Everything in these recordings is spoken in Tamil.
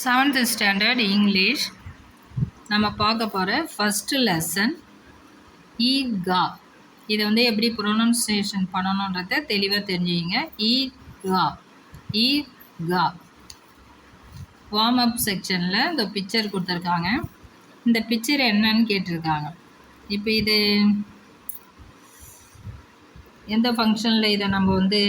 7th ஸ்டாண்டர்ட் இங்கிலீஷ் நம்ம பார்க்க போகிற ஃபஸ்ட்டு லெசன் ஈகா. இதை வந்து எப்படி ப்ரொனன்சியேஷன் பண்ணணுன்றத தெளிவாக தெரிஞ்சுக்கிங்க. ஈகா ஈகா. வார்ம் அப் செக்ஷனில் இந்த பிக்சர் கொடுத்துருக்காங்க. இந்த பிக்சர் என்னன்னு கேட்டிருக்காங்க. இப்போ இது எந்த ஃபங்க்ஷனில் இதை நம்ம வந்து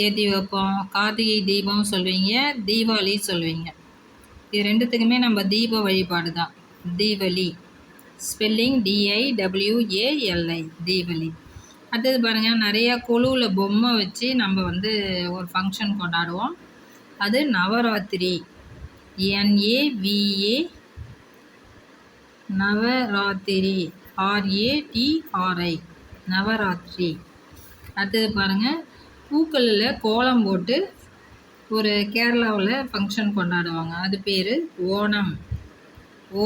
ஏற்றி வைப்போம்? கார்த்திகை தீபம் சொல்வீங்க, தீபாவளி சொல்வீங்க. இது ரெண்டுத்துக்குமே நம்ம தீப வழிபாடு தான். Deepavali spelling DIWALI Deepavali. அடுத்தது பாருங்கள், நிறையா குழுவில் பொம்மை வச்சு நம்ம வந்து ஒரு ஃபங்க்ஷன் கொண்டாடுவோம். அது நவராத்திரி. NAVA Navaratri RATRI Navaratri. அடுத்தது பாருங்கள், பூக்களில் கோலம் போட்டு ஒரு கேரளாவில் ஃபங்க்ஷன் கொண்டாடுவாங்க. அது பேர் ஓணம்.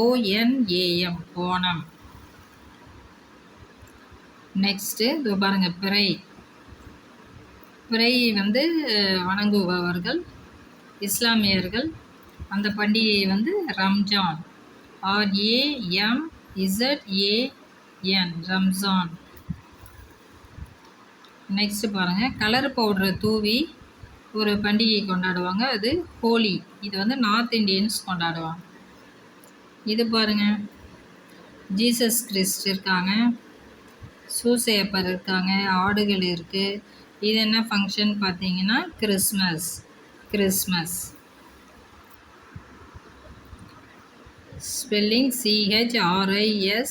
ONAM ஓணம். நெக்ஸ்ட்டு இது பாருங்கள், பிறை. பிறை வந்து வணங்குபவர்கள் இஸ்லாமியர்கள். அந்த பண்டிகை வந்து ரம்ஜான். RAMZAN ரம்ஜான். நெக்ஸ்ட்டு பாருங்கள், கலர் பவுடரை தூவி ஒரு பண்டிகை கொண்டாடுவாங்க. அது ஹோலி. இது வந்து நார்த் இண்டியன்ஸ் கொண்டாடுவாங்க. இது பாருங்கள், ஜீசஸ் கிறிஸ்ட் இருக்காங்க, சூசையப்பர் இருக்காங்க, ஆடுகள் இருக்குது. இது என்ன ஃபங்க்ஷன் பார்த்தீங்கன்னா Christmas. Christmas spelling CHRISTMAS.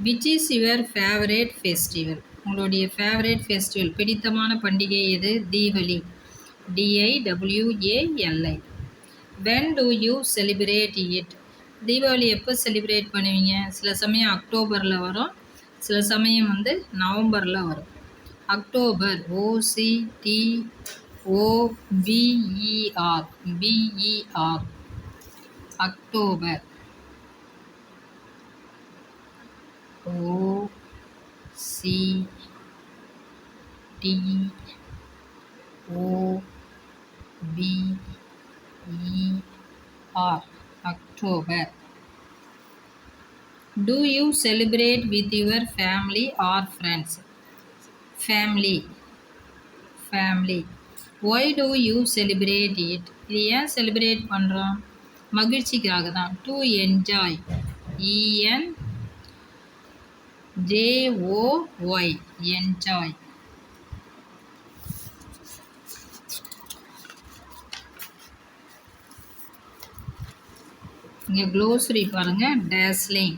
Which is your favourite festival? உங்களுடைய ஃபேவரேட் ஃபெஸ்டிவல், பிடித்தமான பண்டிகை எது? Deepavali. DIWALI. When to you celebrate it? Deepavali எப்போ செலிப்ரேட் பண்ணுவீங்க? சில சமயம் அக்டோபரில் வரும், சில சமயம் வந்து நவம்பரில் வரும். October OCTOBER October. OCTOBER October. Do you celebrate with your family or friends? Family. Family. Why do you celebrate it? இது ஏன் செலிப்ரேட் பண்ணுறோம்? மகிழ்ச்சிக்காக தான். To enjoy. ENJOY enjoy. இங்கே க்ளோசரி பாருங்கள். டேஸ்லிங்.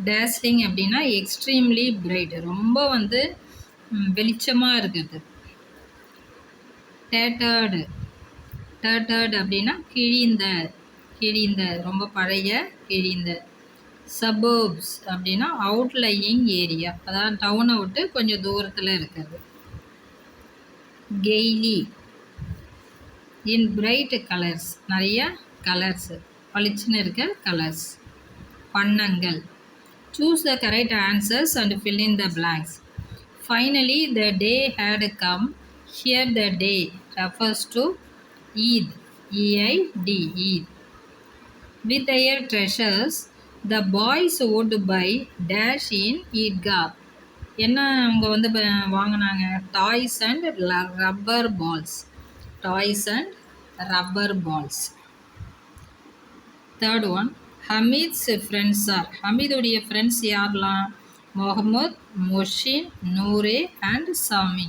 டேஸ்லிங் அப்படின்னா எக்ஸ்ட்ரீம்லி பிரைட், ரொம்ப வந்து வெளிச்சமாக இருக்குது. டேட்டர்டு. டேட்டர்டு அப்படின்னா கிழிந்த, கிழிந்த, ரொம்ப பழைய, கிழிந்த. சபர்ப்ஸ் அப்படின்னா அவுட்லையிங் ஏரியா, அதாவது டவுனை விட்டு கொஞ்சம் தூரத்தில் இருக்கிறது. கெய்லி. இன் பிரைட் கலர்ஸ், நிறைய கலர்ஸு, பளிச்சுன்னு இருக்க கலர்ஸ். வண்ணங்கள். Choose the correct answers and fill in the blanks. Finally the day had come. Here the day refers to Eid. EID Eid. With their treasures the boys would buy dash in Eidgah. என்ன அவங்க வந்து வாங்கினாங்க? Toys and rubber balls. Toys and rubber balls. Third one, Hamid's friends are. ஹமீதுடைய ஃப்ரெண்ட்ஸ் யாரெல்லாம்? Mohammad, Mohsin, Noore and Sami.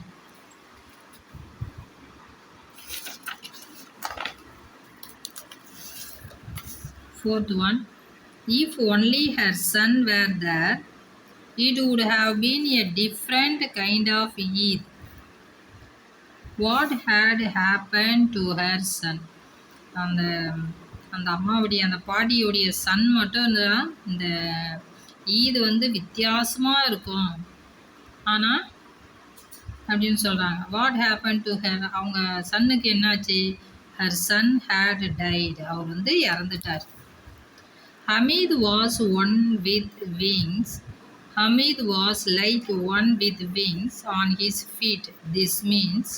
Fourth one, if only her son were there, it would have been a different kind of Eid. What had happened to her son? அந்த அம்மாவுடைய, அந்த பாட்டியோடைய சன் மட்டும் இந்த ஈது வந்து வித்தியாசமாக இருக்கும். ஆனால் அப்படின்னு சொல்கிறாங்க. What happen to her? அவங்க சன்னுக்கு என்னாச்சு? Her son had died. அவர் வந்து இறந்துட்டார். Hamid was one with wings. Hamid was like one with wings on his feet. This means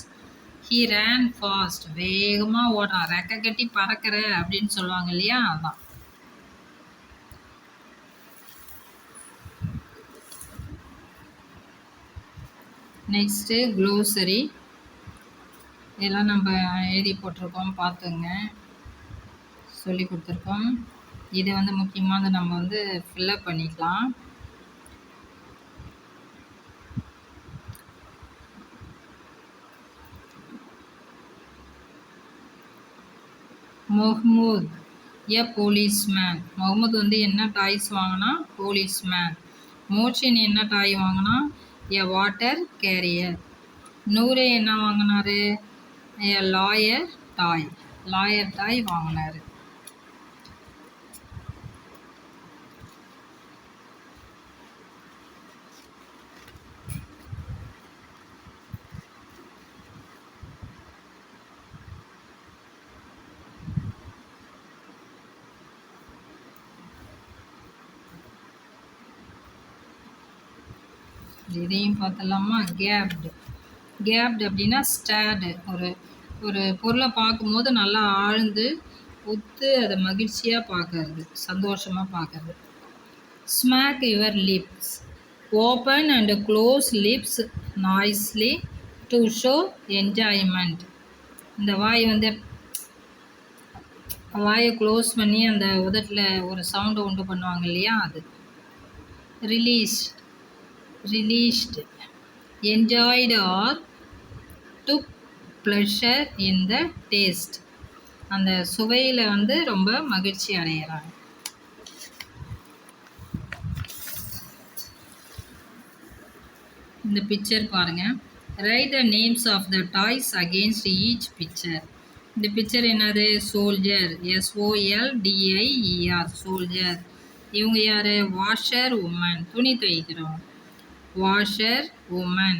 he ran fast, வேகமாக ஓடுறான். ரெக்கை கட்டி பறக்கிற அப்படின்னு சொல்லுவாங்க இல்லையா, அதான். Next glossary. இதெல்லாம் நம்ம எழுதி போட்டிருக்கோம், பார்த்துங்க, சொல்லி கொடுத்துருக்கோம். இதை வந்து முக்கியமாக நம்ம வந்து ஃபில்லப் பண்ணிக்கலாம். முஹம்மூத் எ போலீஸ்மேன். முகமது வந்து என்ன டாய்ஸ் வாங்கினா? போலீஸ்மேன். மோச்சின் என்ன டாய் வாங்கினா? எ வாட்டர் கேரியர். நூரே என்ன வாங்கினாரு? எ லாயர் டாய். லாயர் டாய் வாங்கினாரு. இதையும் பார்த்தலாமா? கேப்டு. கேப்டு அப்படின்னா ஸ்டேடு. ஒரு பொருளை பார்க்கும்போது நல்லா ஆழ்ந்து ஒத்து அதை மகிழ்ச்சியாக பார்க்கறது, சந்தோஷமாக பார்க்கறது. Smack your lips. Open and close lips noisily to show enjoyment. இந்த வாய் வந்து வாயை க்ளோஸ் பண்ணி அந்த உதட்டில் ஒரு சவுண்டை உண்டு பண்ணுவாங்க இல்லையா, அது. Released. Enjoyed R took pleasure in the taste. அந்த சுவையில் வந்து ரொம்ப மகிழ்ச்சி அடைகிறாங்க. இந்த பிக்சர் பாருங்கள். Right the names of the toys against each picture. இந்த பிக்சர் என்னது? Soldier, SOLDIER, soldier. இவங்க யார்? வாஷர் உமன், துணி துவைக்கிறோம். Washer woman.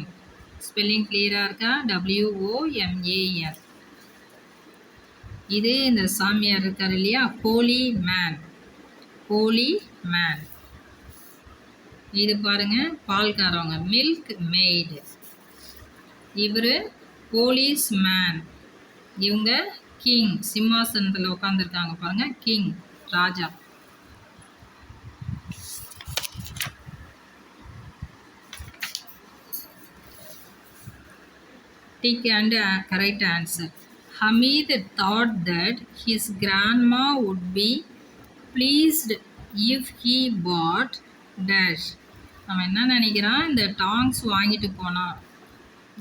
ஸ்பெல்லிங் கிளியராக இருக்கா? WOMAN. இது இந்த சாமியார் இருக்கார் இல்லையா, ஹோலி மேன். ஹோலி மேன். இது பாருங்க, பால்காரவங்க, மில்க் மெய்டு. இவர் போலீஸ் மேன். இவங்க கிங், சிம்மாசனத்தில் உட்காந்துருக்காங்க பாருங்க, king, Raja. Tick and correct answer. Hamid thought that his grandma would be pleased if he bought dash. அவன் என்ன நினைக்கிறான்? இந்த டாங்ஸ் வாங்கிட்டு போனான்,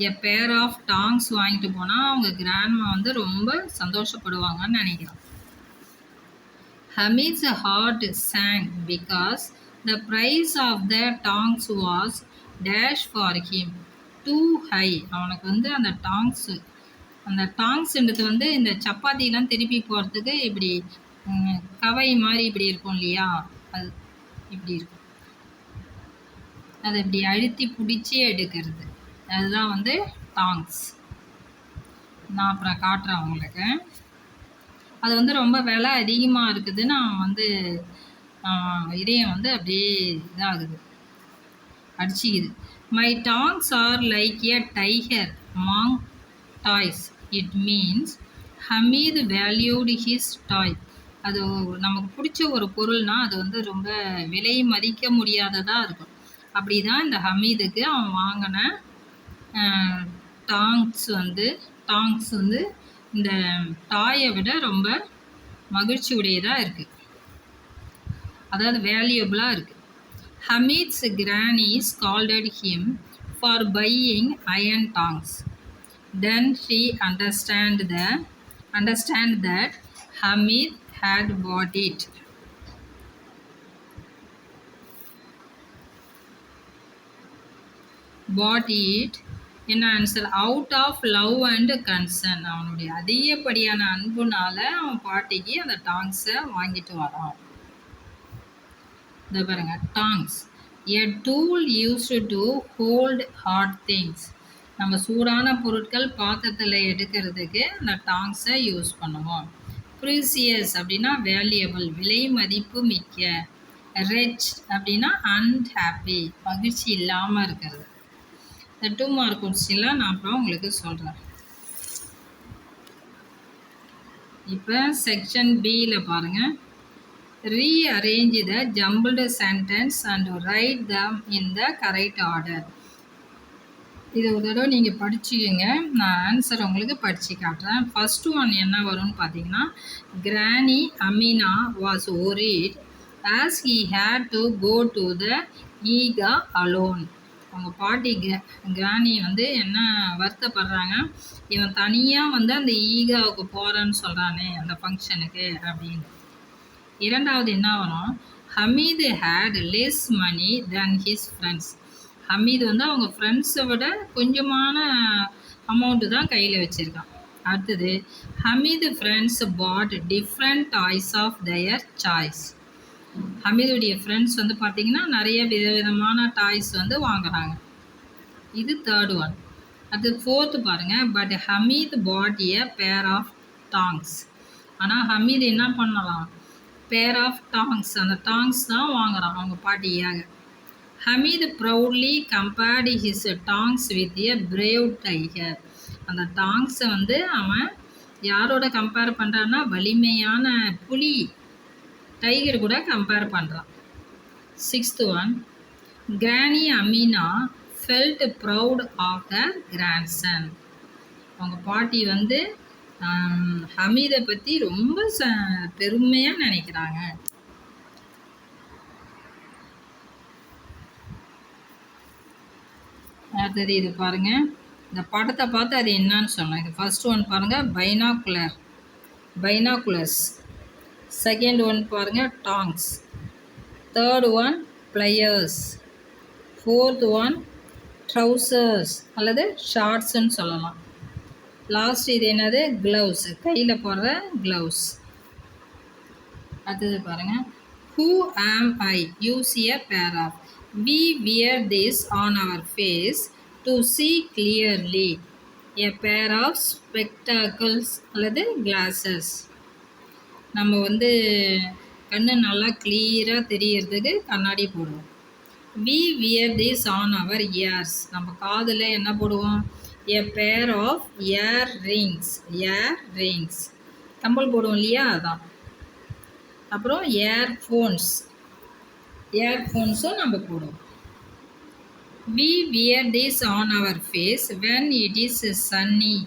எ பேர் ஆஃப் டாங்ஸ் வாங்கிட்டு போனால் அவங்க கிராண்ட்மா வந்து ரொம்ப சந்தோஷப்படுவாங்கன்னு நினைக்கிறான். Hamid's heart sank because the price of the tongs was dash for him too high. அவனுக்கு வந்து அந்த டாங்ஸ்ன்றது வந்து இந்த சப்பாத்திலாம் திருப்பி போகிறதுக்கு இப்படி கவை மாதிரி இப்படி இருக்கும் இல்லையா, அது இப்படி இருக்கும். அதை இப்படி அழுத்தி பிடிச்சி எடுக்கிறது, அதுதான் வந்து டாங்ஸ். நான் அப்புறம் காட்டுறேன் உங்களுக்கு. அது வந்து ரொம்ப விலை அதிகமாக இருக்குது. நான் வந்து இதயம் வந்து அப்படியே இதாகுது, அடிச்சிக்குது. My tongs are like a tiger among toys. It means Hamid valued his toy. அது நமக்கு பிடிச்ச ஒரு பொருள்னால் அது வந்து ரொம்ப விலை மதிக்க முடியாததாக இருக்கும். அப்படி தான் இந்த ஹமீதுக்கு அவன் வாங்கின டாங்ஸ் வந்து இந்த டாயை விட ரொம்ப மகிழ்ச்சி உடையதாக இருக்குது, அதாவது வேல்யூபிளாக இருக்குது. Hamid's granny scolded him for buying iron tongs. Then she understand that Hamid had bought it. என்ன answer? Out of love and concern. அவனுடைய அதிகப்படியான அன்புனால அவன் பாட்டிக்கு அந்த டாங்ஸை வாங்கிட்டு வரான். இந்த பாருங்க, tongs, a tool used to hold hot things. நம்ம சூடான பொருட்கள் பாத்திரத்தில் எடுக்கிறதுக்கு அந்த டாங்ஸை யூஸ் பண்ணுவோம். ப்ரீசியஸ் அப்படின்னா வேல்யூபிள், விலை மதிப்பு மிக்க. ரெச் அப்படின்னா அன்ஹாப்பி, மகிழ்ச்சி இல்லாமல் இருக்கிறது. இந்த 2 மார்க் கொஸ்டின்லாம் நான் அப்புறம் உங்களுக்கு சொல்கிறேன். இப்போ செக்ஷன் பியில் பாருங்கள். Rearrange the jumbled sentence and write them in the correct order. இது ஒரு தடவை நீங்கள் படிச்சுக்கோங்க. நான் ஆன்சர் உங்களுக்கு படித்து காட்டுறேன். ஃபஸ்ட்டு ஒன் என்ன வரும்னு பார்த்தீங்கன்னா, granny Amina was worried as he had to go to the Eka alone. அவங்க பாட்டி கிரானி வந்து என்ன வருத்தப்படுறாங்க, இவன் தனியாக வந்து அந்த ஈகாவுக்கு போகிறேன்னு சொல்கிறானே அந்த ஃபங்க்ஷனுக்கு அப்படின்னு. இரண்டாவது என்ன வரும், Hamid had less money than his friends. Hamid வந்து அவங்க ஃப்ரெண்ட்ஸை விட கொஞ்சமான அமௌண்ட்டு தான் கையில் வச்சுருக்கான். அடுத்தது, Hamid friends bought different toys of their choice. ஹமீதுடைய ஃப்ரெண்ட்ஸ் வந்து பார்த்திங்கன்னா நிறைய விதவிதமான டாய்ஸ் வந்து வாங்குகிறாங்க. இது தேர்ட் ஒன். அடுத்து ஃபோர்த்து பாருங்கள், but Hamid bought a pair of tongs. ஆனால் ஹமீது என்ன பண்ணலாம், பேர் ஆஃப் டாங்ஸ், அந்த டாங்ஸ் தான் வாங்குகிறான் அவங்க பாட்டியாக. Hamid proudly compared his tongs with a brave tiger. அந்த டாங்ஸை வந்து அவன் யாரோட கம்பேர் பண்ணுறான்னா, வலிமையான புலி டைகர் கூட கம்பேர் பண்ணுறான். Sixth one, granny Amina felt proud of the grandson. அவங்க பாட்டி வந்து ஹமீதை பற்றி ரொம்ப பெருமையாக நினைக்கிறாங்க. அடுத்தது இது பாருங்கள், இந்த படத்தை பார்த்து அது என்னன்னு சொன்னேன். இது ஃபர்ஸ்ட் ஒன் பாருங்கள், பைனாகுலர்ஸ். செகண்ட் ஒன் பாருங்கள், tongs. Third one players. Fourth one trousers அல்லது ஷார்ட்ஸுன்னு சொல்லலாம். லாஸ்ட் இது என்னது, க்ளவுஸ், கையில் போடுற க்ளவுஸ். அடுத்தது பாருங்கள், ஹூ ஆம் ஐ use a pair of. We wear this on our face to see clearly. A pair of spectacles அல்லது glasses. நம்ம வந்து கண்ணு நல்லா கிளியராக தெரியறதுக்கு கண்ணாடி போடுவோம். We wear this on our ears. நம்ம காதில் என்ன போடுவோம், a pair of earrings. Compel போடுவோம் இல்லையா, அதான். அப்புறம் இயர்ஃபோன்ஸும் நம்ம போடுவோம். We wear this on our face when it is sunny.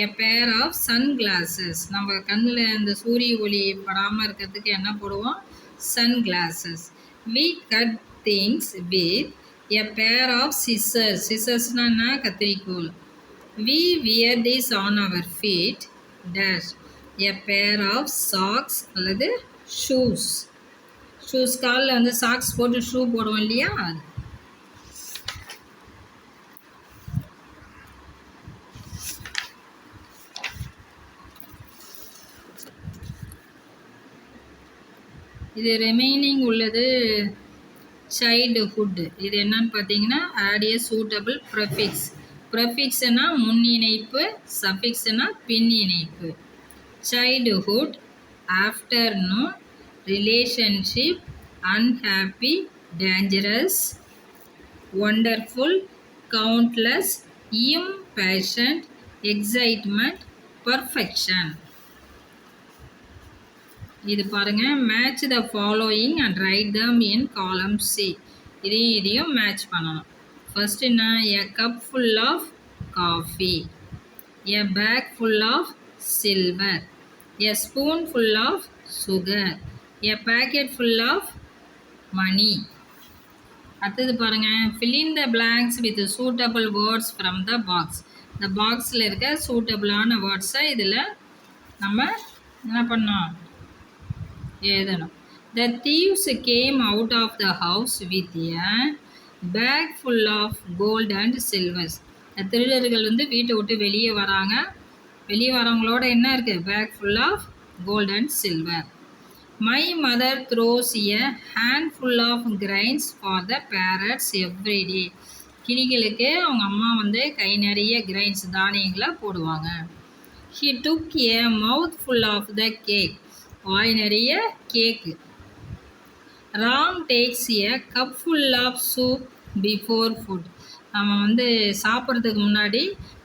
A pair of sunglasses. நம்ம கண்ணில் அந்த சூரிய ஒளி படாமல் இருக்கிறதுக்கு என்ன போடுவோம், sunglasses. We cut things with a pair of scissors. Scissorsனா கத்திரிக்கோல். We wear this on our feet dash. A pair of socks அல்லது ஷூஸ். காலில் வந்து சாக்ஸ் போட்டு ஷூ போடுவோம் இல்லையா, அது. இது ரிமைனிங் உள்ளது சைல்டுஹுட். இது என்னன்னு பார்த்தீங்கன்னா, ஆட் ஏ சூட்டபிள் ப்ரெஃபிக்ஸ். ப்ரெஃபிக்ஸ்னா முன் இணைப்பு, சஃபிக்ஸ்னா பின் இணைப்பு. Childhood, afternoon, relationship, unhappy, dangerous, wonderful, countless, impatient, excitement, perfection. இது பாருங்கள், match the following and write them in column C. இதையும் மேட்ச் பண்ணணும். ஃபர்ஸ்ட் என்ன, a cup full of coffee, a bag full of silver, a spoon full of sugar, a packet full of money. அடுத்தது பாருங்கள், fill in the blanks with suitable words from the box. இந்த பாக்ஸில் இருக்க சூட்டபிளான வேர்ட்ஸை இதில் நம்ம என்ன பண்ணோம், எழுதணும். The thieves came out of the house with a bag full of gold and silver. திருடர்கள் வந்து வீட்டை விட்டு வெளியே வராங்க. வெளியே வரவங்களோட என்ன இருக்குது, bag full of gold and silver. My mother throws a handful of grains for the parrots every day. கிளிகளுக்கு அவங்க அம்மா வந்து கை நிறைய கிரைன்ஸ், தானியங்களை போடுவாங்க. He took a mouthful of the cake. வாய் நிறைய கேக்கு. Ram takes a cup full of soup before food. நம்ம வந்து சாப்பிட்றதுக்கு முன்னாடி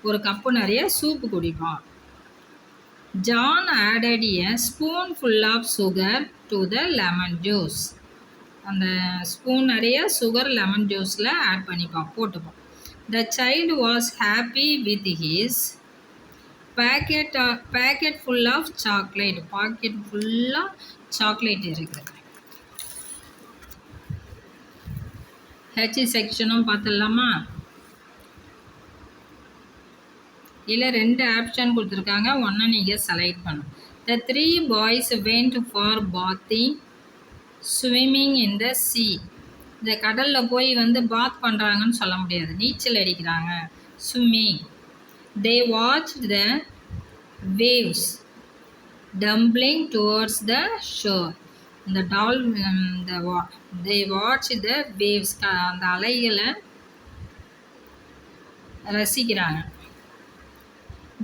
ஒரு கப்பு நிறைய சூப்பு குடிப்போம். John added a spoonful of sugar to the lemon juice. அந்த ஸ்பூன் நிறைய சுகர் லெமன் ஜூஸில் ஆட் பண்ணிப்பான் போட்டுப்பான். The child was happy with his packet full of chocolate. Packet ஃபுல்லாக சாக்லேட் இருக்குது. ஹெச் செக்ஷனும் பார்த்துடலாமா? இல்லை 2 ஆப்ஷன் கொடுத்துருக்காங்க, ஒன்றை நீங்கள் செலக்ட் பண்ணும். The 3 boys went for bathing, swimming in the sea. இந்த கடலில் போய் பாத் பண்ணுறாங்கன்னு சொல்ல முடியாது, நீச்சல் அடிக்கிறாங்க, swimming. They watched the waves tumbling towards the shore. they watched the waves, அந்த அலைகளை ரசிக்கிறாங்க.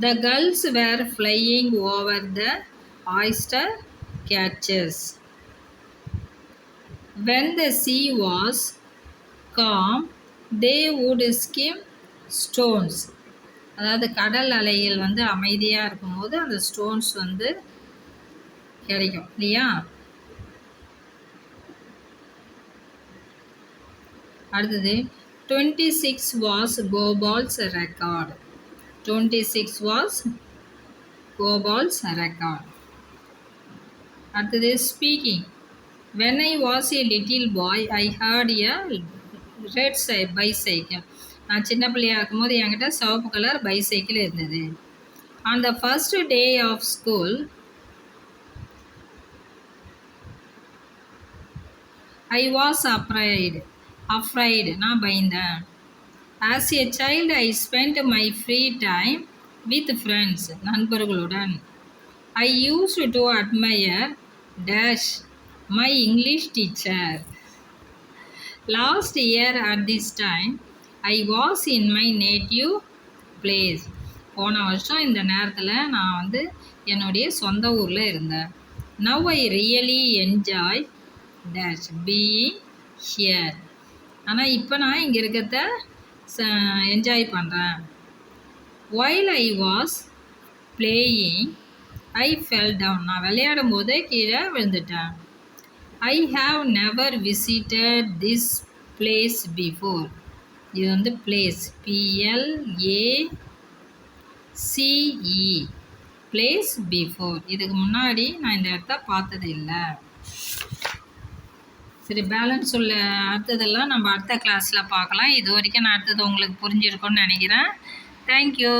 The gulls were flying over the oyster catches. When the sea was calm, they would skim stones. அதாவது கடல் அலைகள் அமைதியாக இருக்கும்போது அந்த ஸ்டோன்ஸ் கிடைக்கும் இல்லையா? அடுத்தது 26 was Gobal's record. 26 was Gobal's record. அடுத்தது speaking. When I was a little boy, I heard a red bicycle. நான் சின்ன பிள்ளையாக இருக்கும்போது என்கிட்ட சிவப்பு கலர் பைசைக்கிள் இருந்தது. On the first day of school, I was afraid. நான் பயந்தேன். As a child, I spent my free time with friends. நண்பர்களுடன். I used to admire my English teacher. Last year at this time, I was in my native place. போன வருஷம் இந்த நேரத்தில் நான் என்னுடைய சொந்த ஊரில் இருந்தேன். Now I really enjoy being here. ஆனால் இப்போ நான் இங்கே இருக்கிறத என்ஜாய் பண்ணுறேன். While I was playing, I fell down. நான் விளையாடும் போதே கீழே விழுந்துட்டேன். I have never visited this place before. இது place, PLACE, place before. இதுக்கு முன்னாடி நான் இந்த இடத்த பார்த்தது இல்லை. சரி, பேலன்ஸ் உள்ள அடுத்ததெல்லாம் நம்ம அடுத்த கிளாஸில் பார்க்கலாம். இது வரைக்கும் நான் அடுத்தது உங்களுக்கு புரிஞ்சிருக்கும்னு நினைக்கிறேன். தேங்க்யூ.